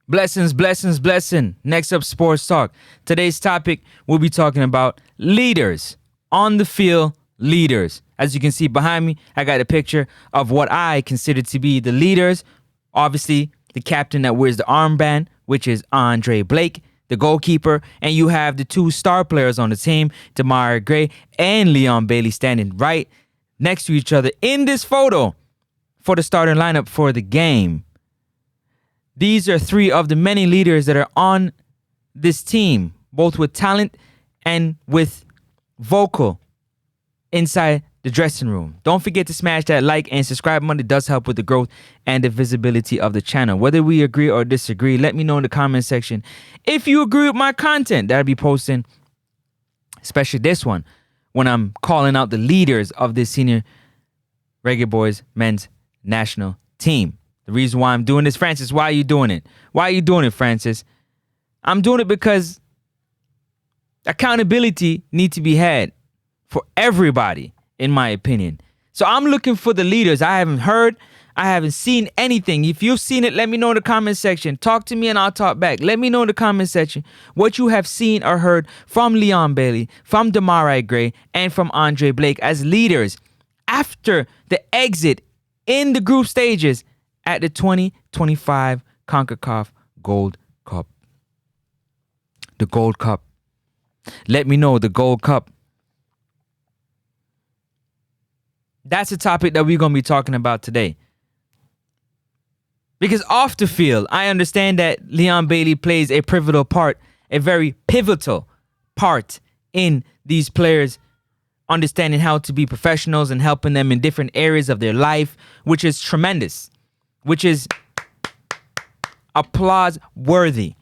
Blessings, blessings, blessing. Next up, Sports Talk. Today's topic, we'll be talking about leaders. On the field, leaders. As you can see behind me, I got a picture of what I consider to be the leaders. Obviously, the captain that wears the armband, which is Andre Blake, the goalkeeper. And you have the two star players on the team, Demar and Leon Bailey, standing right next to each other in this photo for the starting lineup for the game. These are three of the many leaders that are on this team, both with talent and with vocal inside the dressing room. Don't forget to smash that like and subscribe button. It does help with the growth and the visibility of the channel. Whether we agree or disagree, let me know in the comment section. If you agree with my content that I'll be posting, especially this one, when I'm calling out the leaders of this senior Reggae Boyz men's national team. The reason why I'm doing this, Francis, why are you doing it? Why are you doing it, Francis? I'm doing it because accountability needs to be had for everybody, in my opinion. So I'm looking for the leaders. I haven't heard, I haven't seen anything. If you've seen it, let me know in the comment section. Talk to me and I'll talk back. Let me know in the comment section what you have seen or heard from Leon Bailey, from Demar Gray, and from Andre Blake as leaders after the exit in the group stages at the 2025 CONCACAF Gold Cup. The Gold Cup. Let me know, the Gold Cup. That's the topic that we're going to be talking about today. Because off the field, I understand that Leon Bailey plays a pivotal part, a very pivotal part in these players understanding how to be professionals and helping them in different areas of their life, which is tremendous. Which is applause worthy.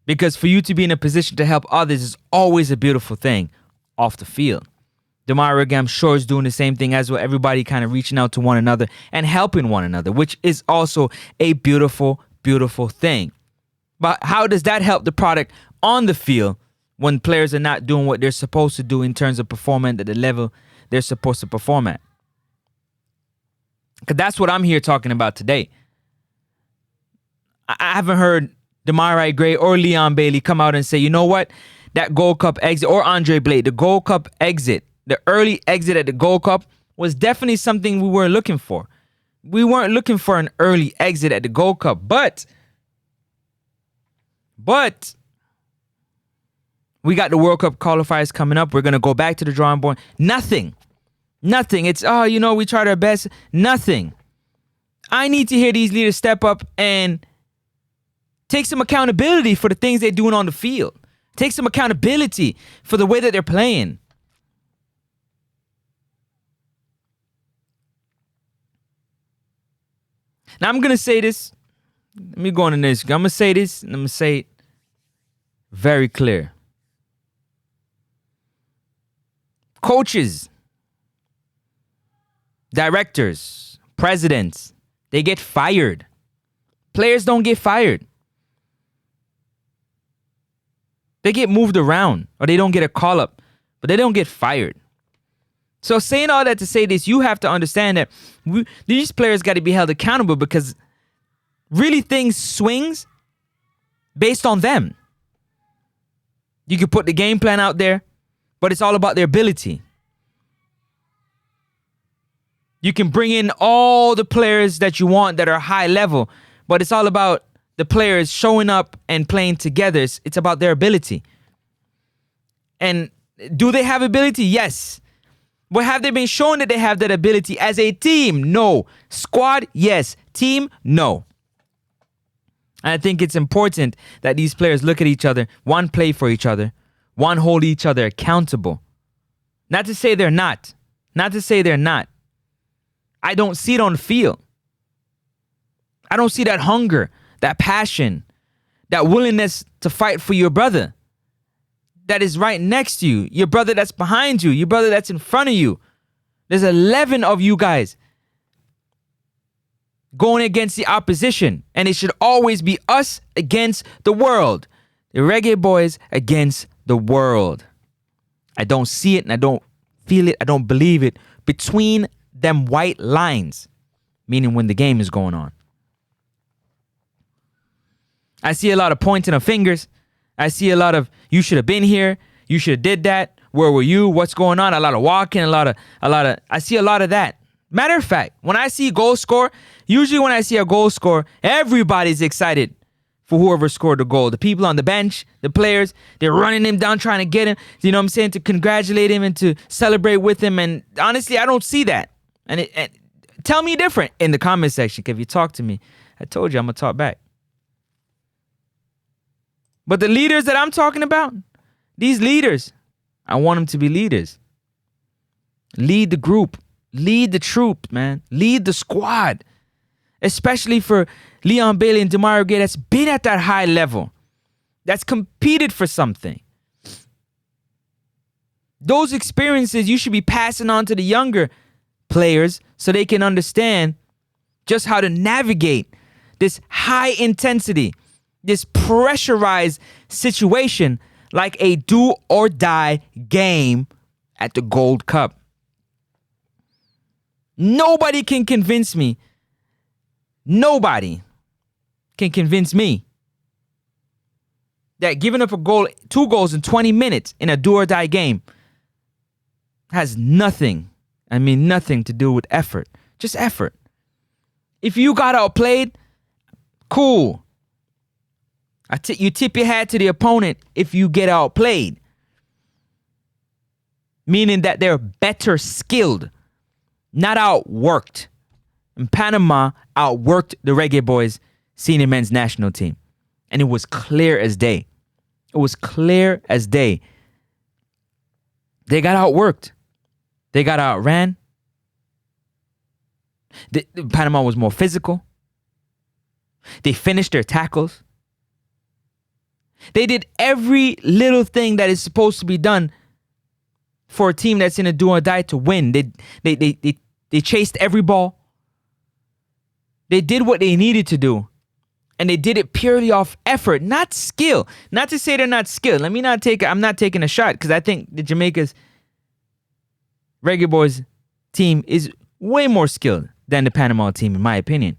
Because for you to be in a position to help others is always a beautiful thing off the field. Demar, I'm sure, is doing the same thing as well. Everybody kind of reaching out to one another and helping one another, which is also a beautiful, beautiful thing. But how does that help the product on the field when players are not doing what they're supposed to do in terms of performing at the level they're supposed to perform at? Because that's what I'm here talking about today. I haven't heard Demar Gray or Leon Bailey come out and say, you know what? That Gold Cup exit, or Andre Blake, the Gold Cup exit, the early exit at the Gold Cup was definitely something we were looking for. We weren't looking for an early exit at the Gold Cup, but we got the World Cup qualifiers coming up. We're going to go back to the drawing board. Nothing. It's, we tried our best. Nothing. I need to hear these leaders step up and take some accountability for the things they're doing on the field. Take some accountability for the way that they're playing. Now, I'm going to say this. Let me go on to this. I'm going to say this, and I'm going to say it very clear. Coaches, directors, presidents, they get fired. Players don't get fired. They get moved around or they don't get a call up, but they don't get fired. So saying all that to say this, you have to understand that these players got to be held accountable because really things swings based on them. You can put the game plan out there, but it's all about their ability. You can bring in all the players that you want that are high level, but it's all about the players showing up and playing together. It's about their ability. And do they have ability? Yes. But have they been shown that they have that ability as a team? No. Squad? Yes. Team? No. And I think it's important that these players look at each other, one, play for each other, one, hold each other accountable. Not to say they're not. Not to say they're not. I don't see it on the field. I don't see that hunger, that passion, that willingness to fight for your brother that is right next to you, your brother that's behind you, your brother that's in front of you. There's 11 of you guys going against the opposition, and it should always be us against the world. The Reggae Boyz against the world. I don't see it and I don't feel it. I don't believe it between them white lines, meaning when the game is going on. I see a lot of pointing of fingers. I see a lot of, you should have been here. You should have did that. Where were you? What's going on? A lot of walking, I see a lot of that. Matter of fact, when I see goal score, usually when I see a goal score, everybody's excited for whoever scored the goal. The people on the bench, the players, they're running him down, trying to get him, you know what I'm saying, to congratulate him and to celebrate with him. And honestly, I don't see that. And tell me different in the comment section. If you talk to me, I told you I'm going to talk back. But the leaders that I'm talking about, these leaders, I want them to be leaders. Lead the group. Lead the troop, man. Lead the squad. Especially for Leon Bailey and Demar that's been at that high level. That's competed for something. Those experiences you should be passing on to the younger players so they can understand just how to navigate this high intensity, this pressurized situation like a do or die game at the Gold Cup. Nobody can convince me. Nobody can convince me that giving up a goal, 2 goals in 20 minutes in a do or die game has nothing to do with effort. Just effort. If you got outplayed, cool. You tip your hat to the opponent if you get outplayed. Meaning that they're better skilled, not outworked. And Panama outworked the Reggae Boyz senior men's national team. And it was clear as day. It was clear as day. They got outworked. They got outran. Panama was more physical. They finished their tackles. They did every little thing that is supposed to be done for a team that's in a do or die to win. They chased every ball. They did what they needed to do. And they did it purely off effort, not skill. Not to say they're not skilled. I'm not taking a shot because I think the Jamaica's Reggae Boyz team is way more skilled than the Panama team, in my opinion.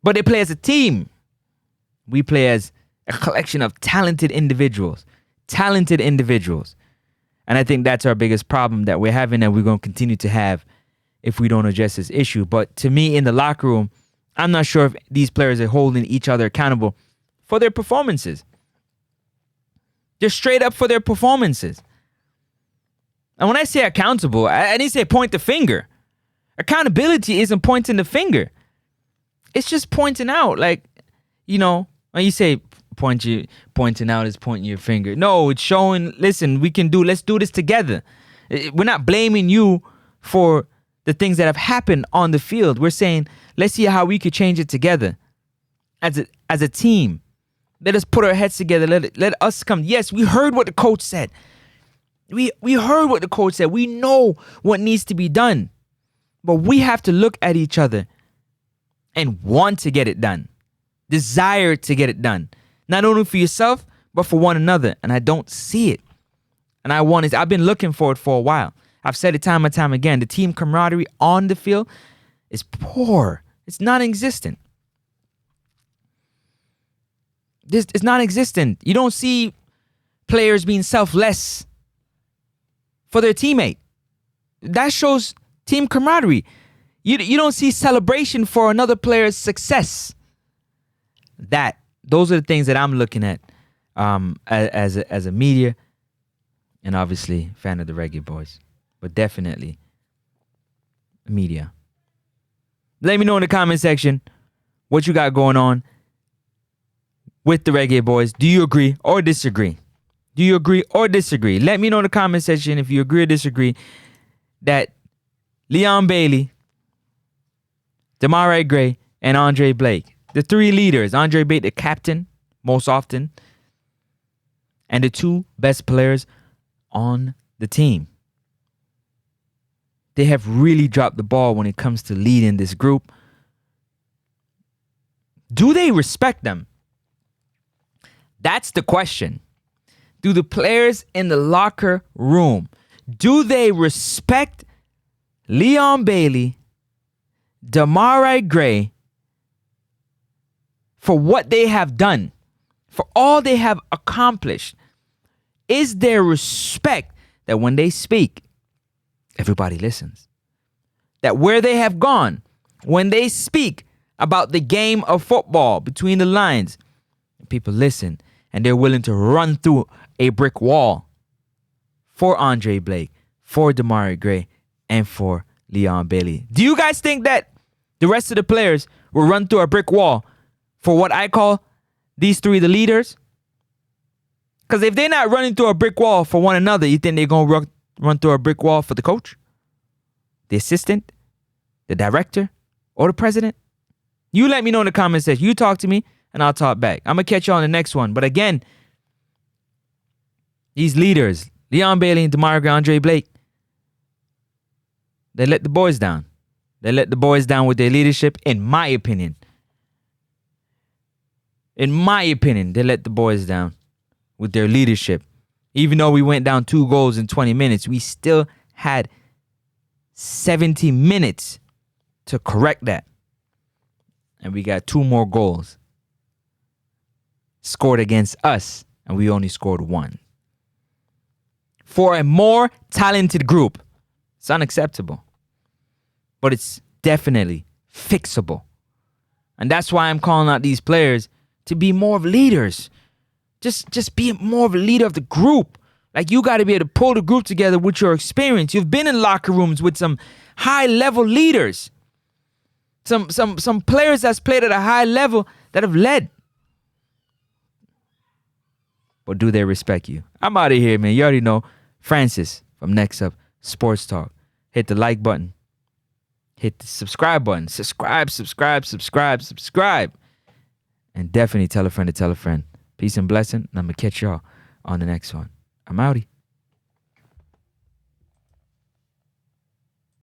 But they play as a team. We play as a collection of talented individuals. Talented individuals. And I think that's our biggest problem that we're having and we're going to continue to have if we don't address this issue. But to me, in the locker room, I'm not sure if these players are holding each other accountable for their performances. They're straight up for their performances. And when I say accountable, I didn't say point the finger. Accountability isn't pointing the finger. It's just pointing out, like, you know, when you say pointing out is pointing your finger. No, it's showing, listen, let's do this together. We're not blaming you for the things that have happened on the field. We're saying, let's see how we could change it together as a team. Let us put our heads together. Let us come. Yes, we heard what the coach said. We heard what the coach said. We know what needs to be done. But we have to look at each other and want to get it done. Desire to get it done. Not only for yourself, but for one another. And I don't see it. And I've been looking for it for a while. I've said it time and time again. The team camaraderie on the field is poor. It's non-existent. It's non-existent. You don't see players being selfless for their teammate. That shows team camaraderie. You don't see celebration for another player's success. Those are the things that I'm looking at as a media and obviously fan of the Reggae Boyz. But definitely media. Let me know in the comment section what you got going on with the Reggae Boyz. Do you agree or disagree? Do you agree or disagree? Let me know in the comment section if you agree or disagree that Leon Bailey, Demar Gray, and Andre Blake, the 3 leaders, Andre Blake, the captain, most often, and the 2 best players on the team. They have really dropped the ball when it comes to leading this group. Do they respect them? That's the question. Do the players in the locker room, do they respect Leon Bailey, Demar Gray for what they have done, for all they have accomplished? Is there respect that when they speak, everybody listens? That where they have gone, when they speak about the game of football between the lines, people listen and they're willing to run through a brick wall for Andre Blake, for Demar Gray, and for Leon Bailey. Do you guys think that the rest of the players will run through a brick wall for what I call these three, the leaders? Because if they're not running through a brick wall for one another, you think they're going to run through a brick wall for the coach, the assistant, the director, or the president? You let me know in the comment section. You talk to me and I'll talk back. I'm going to catch you on the next one. But again, these leaders, Leon Bailey and Demar Gray, Andre Blake, they let the boys down. They let the boys down with their leadership, in my opinion. In my opinion, they let the boys down with their leadership. Even though we went down 2 goals in 20 minutes, we still had 70 minutes to correct that. And we got 2 more goals scored against us, and we only scored 1. For a more talented group, it's unacceptable. But it's definitely fixable. And that's why I'm calling out these players to be more of leaders. Just be more of a leader of the group. Like, you got to be able to pull the group together with your experience. You've been in locker rooms with some high-level leaders. Some players that's played at a high level that have led. But do they respect you? I'm out of here, man. You already know. Francis from Next Up Sports Talk. Hit the like button. Hit the subscribe button. Subscribe. And definitely tell a friend to tell a friend. Peace and blessing. And I'm going to catch y'all on the next one. I'm outie.